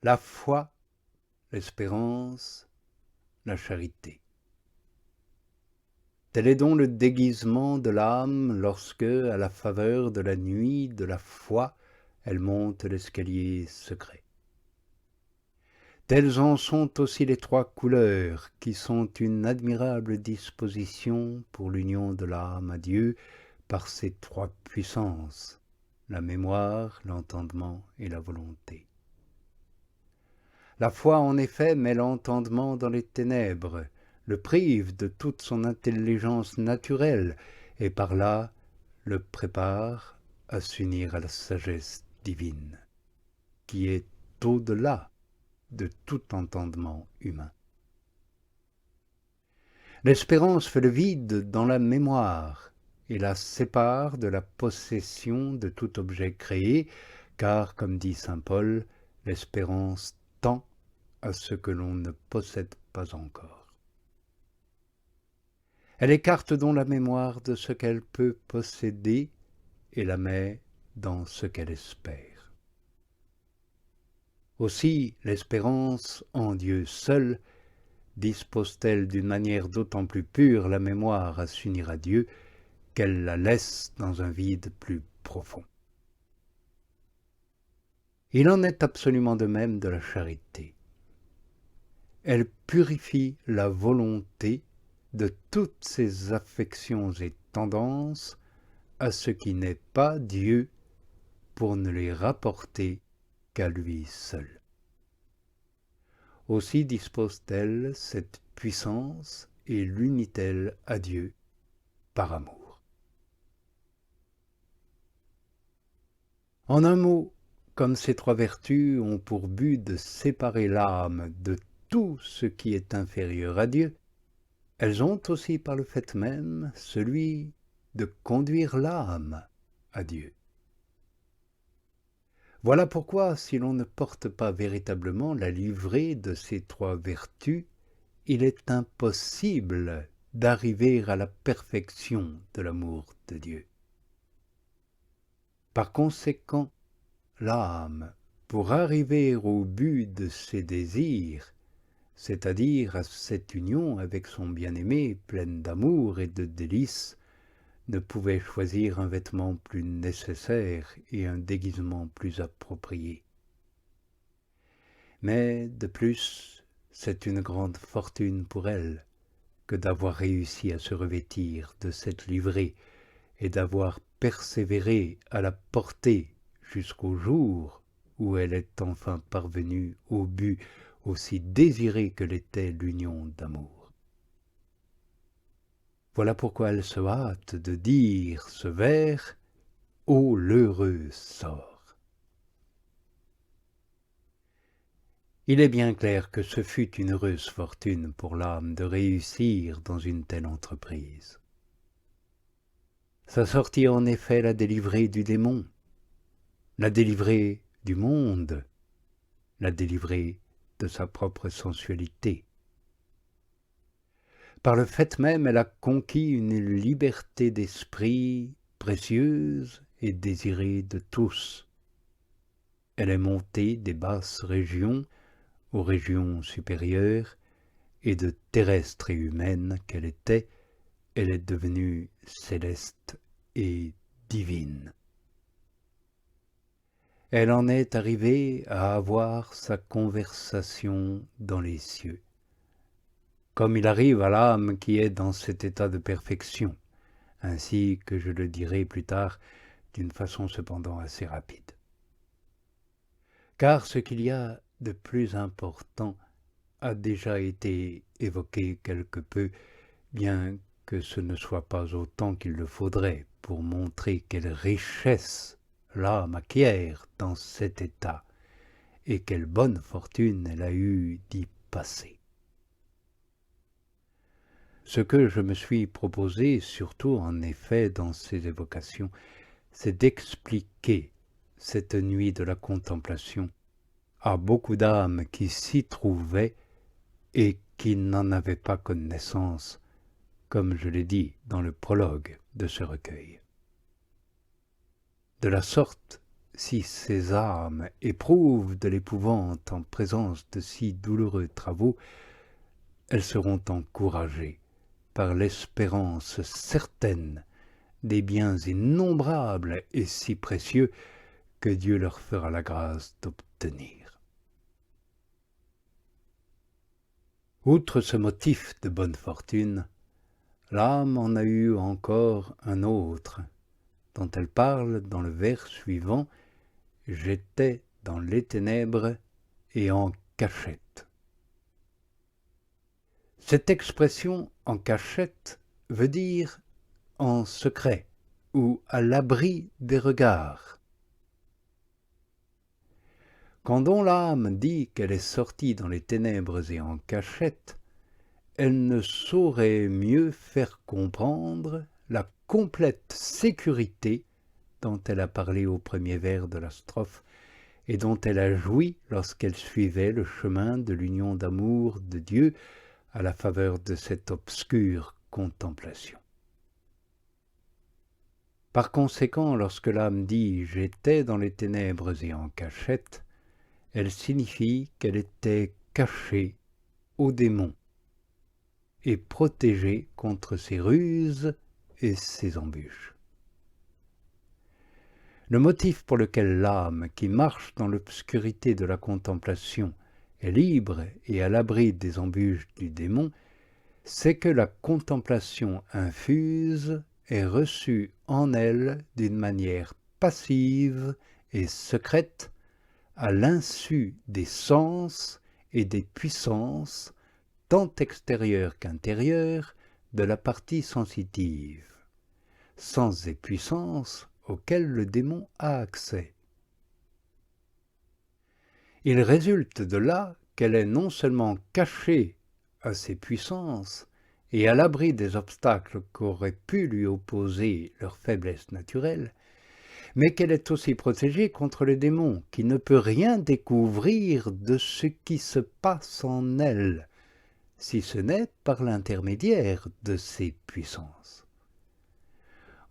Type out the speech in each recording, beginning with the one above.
la foi, l'espérance, la charité. Tel est donc le déguisement de l'âme lorsque, à la faveur de la nuit de la foi, elle monte l'escalier secret. Telles en sont aussi les trois couleurs, qui sont une admirable disposition pour l'union de l'âme à Dieu par ces trois puissances, la mémoire, l'entendement et la volonté. La foi, en effet, met l'entendement dans les ténèbres, le prive de toute son intelligence naturelle, et par là le prépare à s'unir à la sagesse divine, qui est au-delà de tout entendement humain. L'espérance fait le vide dans la mémoire et la sépare de la possession de tout objet créé, car, comme dit saint Paul, l'espérance tend à ce que l'on ne possède pas encore. Elle écarte donc la mémoire de ce qu'elle peut posséder et la met dans ce qu'elle espère. Aussi, l'espérance en Dieu seul dispose-t-elle d'une manière d'autant plus pure la mémoire à s'unir à Dieu qu'elle la laisse dans un vide plus profond. Il en est absolument de même de la charité. Elle purifie la volonté de toutes ses affections et tendances à ce qui n'est pas Dieu pour ne les rapporter qu'à lui seul. Aussi dispose-t-elle cette puissance et l'unit-elle à Dieu par amour. En un mot, comme ces trois vertus ont pour but de séparer l'âme de tout ce qui est inférieur à Dieu, elles ont aussi par le fait même celui de conduire l'âme à Dieu. Voilà pourquoi, si l'on ne porte pas véritablement la livrée de ces trois vertus, il est impossible d'arriver à la perfection de l'amour de Dieu. Par conséquent, l'âme, pour arriver au but de ses désirs, c'est-à-dire à cette union avec son bien-aimé pleine d'amour et de délices, ne pouvait choisir un vêtement plus nécessaire et un déguisement plus approprié. Mais, de plus, c'est une grande fortune pour elle que d'avoir réussi à se revêtir de cette livrée et d'avoir persévéré à la porter jusqu'au jour où elle est enfin parvenue au but aussi désiré que l'était l'union d'amour. Voilà pourquoi elle se hâte de dire ce vers « Ô l'heureux sort ». Il est bien clair que ce fut une heureuse fortune pour l'âme de réussir dans une telle entreprise. Sa sortie en effet l'a délivrée du démon, l'a délivrée du monde, l'a délivrée de sa propre sensualité. Par le fait même, elle a conquis une liberté d'esprit précieuse et désirée de tous. Elle est montée des basses régions aux régions supérieures, et de terrestre et humaine qu'elle était, elle est devenue céleste et divine. Elle en est arrivée à avoir sa conversation dans les cieux, comme il arrive à l'âme qui est dans cet état de perfection, ainsi que je le dirai plus tard d'une façon cependant assez rapide. Car ce qu'il y a de plus important a déjà été évoqué quelque peu, bien que ce ne soit pas autant qu'il le faudrait pour montrer quelle richesse l'âme acquiert dans cet état et quelle bonne fortune elle a eue d'y passer. Ce que je me suis proposé, surtout en effet dans ces évocations, c'est d'expliquer cette nuit de la contemplation à beaucoup d'âmes qui s'y trouvaient et qui n'en avaient pas connaissance, comme je l'ai dit dans le prologue de ce recueil. De la sorte, si ces âmes éprouvent de l'épouvante en présence de si douloureux travaux, elles seront encouragées par l'espérance certaine des biens innombrables et si précieux que Dieu leur fera la grâce d'obtenir. Outre ce motif de bonne fortune, l'âme en a eu encore un autre, dont elle parle dans le vers suivant « J'étais dans les ténèbres et en cachette ». Cette expression « en cachette » veut dire en secret ou à l'abri des regards. Quand donc l'âme dit qu'elle est sortie dans les ténèbres et en cachette, elle ne saurait mieux faire comprendre la complète sécurité dont elle a parlé au premier vers de la strophe et dont elle a joui lorsqu'elle suivait le chemin de l'union d'amour de Dieu à la faveur de cette obscure contemplation. Par conséquent, lorsque l'âme dit « j'étais dans les ténèbres et en cachette », elle signifie qu'elle était cachée aux démons et protégée contre ses ruses et ses embûches. Le motif pour lequel l'âme qui marche dans l'obscurité de la contemplation est libre et à l'abri des embûches du démon, c'est que la contemplation infuse est reçue en elle d'une manière passive et secrète, à l'insu des sens et des puissances, tant extérieures qu'intérieures, de la partie sensitive, sens et puissances auxquels le démon a accès. Il résulte de là qu'elle est non seulement cachée à ses puissances et à l'abri des obstacles qu'auraient pu lui opposer leur faiblesse naturelle, mais qu'elle est aussi protégée contre le démon, qui ne peut rien découvrir de ce qui se passe en elle, si ce n'est par l'intermédiaire de ses puissances.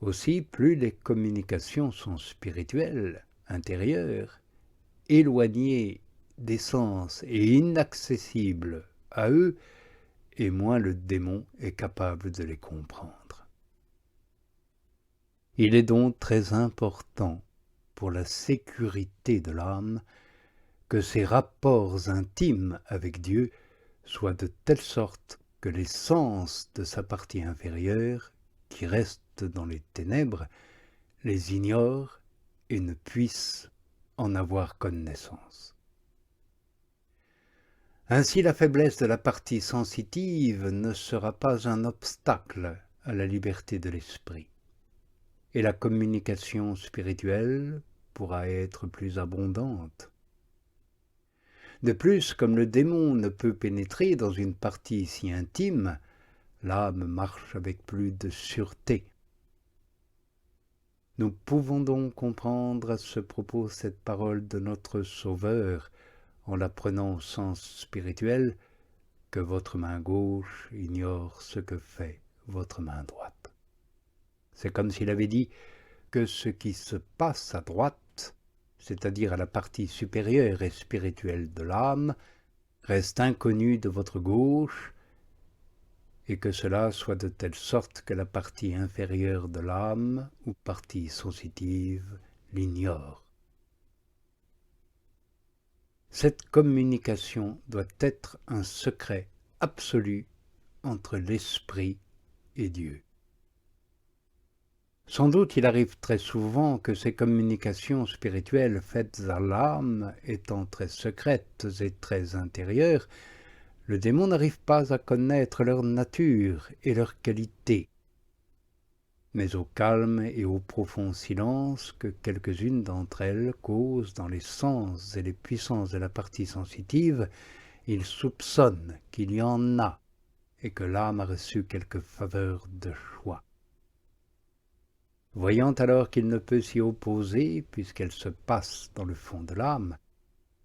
Aussi, plus les communications sont spirituelles, intérieures, éloignées des sens et inaccessibles à eux, et moins le démon est capable de les comprendre. Il est donc très important pour la sécurité de l'âme que ses rapports intimes avec Dieu soient de telle sorte que les sens de sa partie inférieure, qui restent dans les ténèbres, les ignorent et ne puissent en avoir connaissance. Ainsi, la faiblesse de la partie sensitive ne sera pas un obstacle à la liberté de l'esprit, et la communication spirituelle pourra être plus abondante. De plus, comme le démon ne peut pénétrer dans une partie si intime, l'âme marche avec plus de sûreté. Nous pouvons donc comprendre à ce propos cette parole de notre Sauveur, en la prenant au sens spirituel, que votre main gauche ignore ce que fait votre main droite. C'est comme s'il avait dit que ce qui se passe à droite, c'est-à-dire à la partie supérieure et spirituelle de l'âme, reste inconnu de votre gauche, et que cela soit de telle sorte que la partie inférieure de l'âme, ou partie sensitive, l'ignore. Cette communication doit être un secret absolu entre l'esprit et Dieu. Sans doute il arrive très souvent que ces communications spirituelles faites à l'âme, étant très secrètes et très intérieures, le démon n'arrive pas à connaître leur nature et leur qualité. Mais au calme et au profond silence que quelques-unes d'entre elles causent dans les sens et les puissances de la partie sensitive, il soupçonne qu'il y en a et que l'âme a reçu quelque faveur de choix. Voyant alors qu'il ne peut s'y opposer, puisqu'elle se passe dans le fond de l'âme,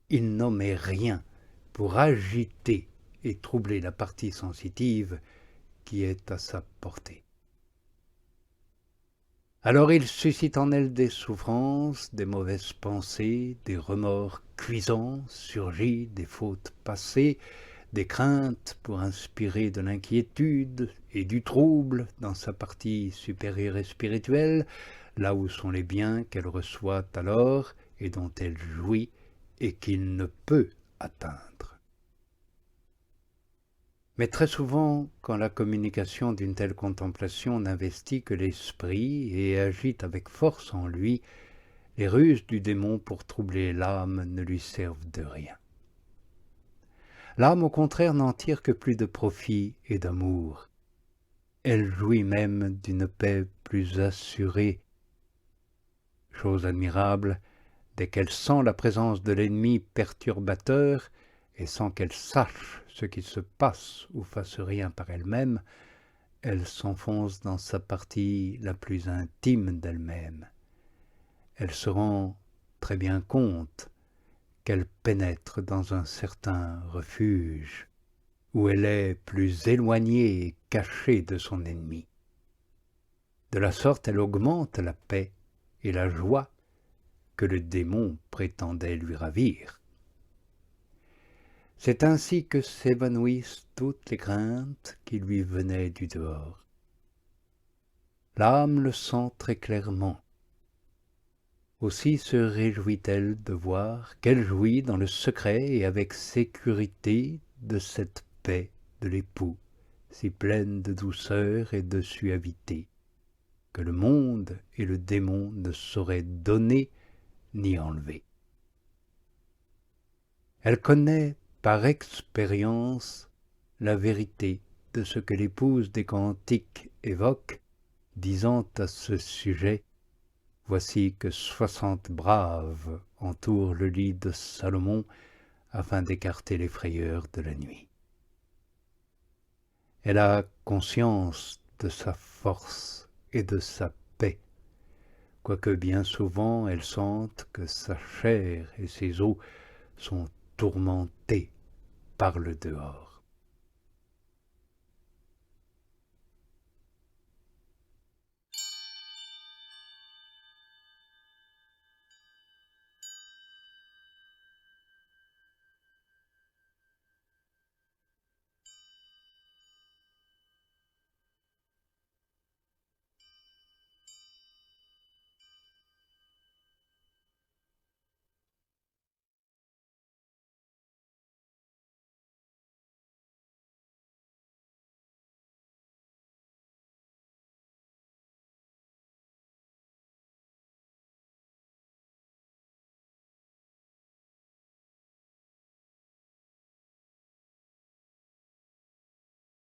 il n'omet rien pour agiter et troubler la partie sensitive qui est à sa portée. Alors il suscite en elle des souffrances, des mauvaises pensées, des remords cuisants, surgit des fautes passées, des craintes pour inspirer de l'inquiétude et du trouble dans sa partie supérieure et spirituelle, là où sont les biens qu'elle reçoit alors et dont elle jouit et qu'il ne peut atteindre. Mais très souvent, quand la communication d'une telle contemplation n'investit que l'esprit et agite avec force en lui, les ruses du démon pour troubler l'âme ne lui servent de rien. L'âme, au contraire, n'en tire que plus de profit et d'amour. Elle jouit même d'une paix plus assurée. Chose admirable, dès qu'elle sent la présence de l'ennemi perturbateur, et sans qu'elle sache ce qui se passe ou fasse rien par elle-même, elle s'enfonce dans sa partie la plus intime d'elle-même. Elle se rend très bien compte qu'elle pénètre dans un certain refuge, où elle est plus éloignée et cachée de son ennemi. De la sorte, elle augmente la paix et la joie que le démon prétendait lui ravir. C'est ainsi que s'évanouissent toutes les craintes qui lui venaient du dehors. L'âme le sent très clairement. Aussi se réjouit-elle de voir qu'elle jouit dans le secret et avec sécurité de cette paix de l'époux, si pleine de douceur et de suavité, que le monde et le démon ne sauraient donner ni enlever. Elle connaît par expérience la vérité de ce que l'épouse des Cantiques évoque, disant à ce sujet: « Voici que 60 braves entourent le lit de Salomon afin d'écarter les frayeurs de la nuit. » Elle a conscience de sa force et de sa paix, quoique bien souvent elle sente que sa chair et ses os sont tourmentés par le dehors.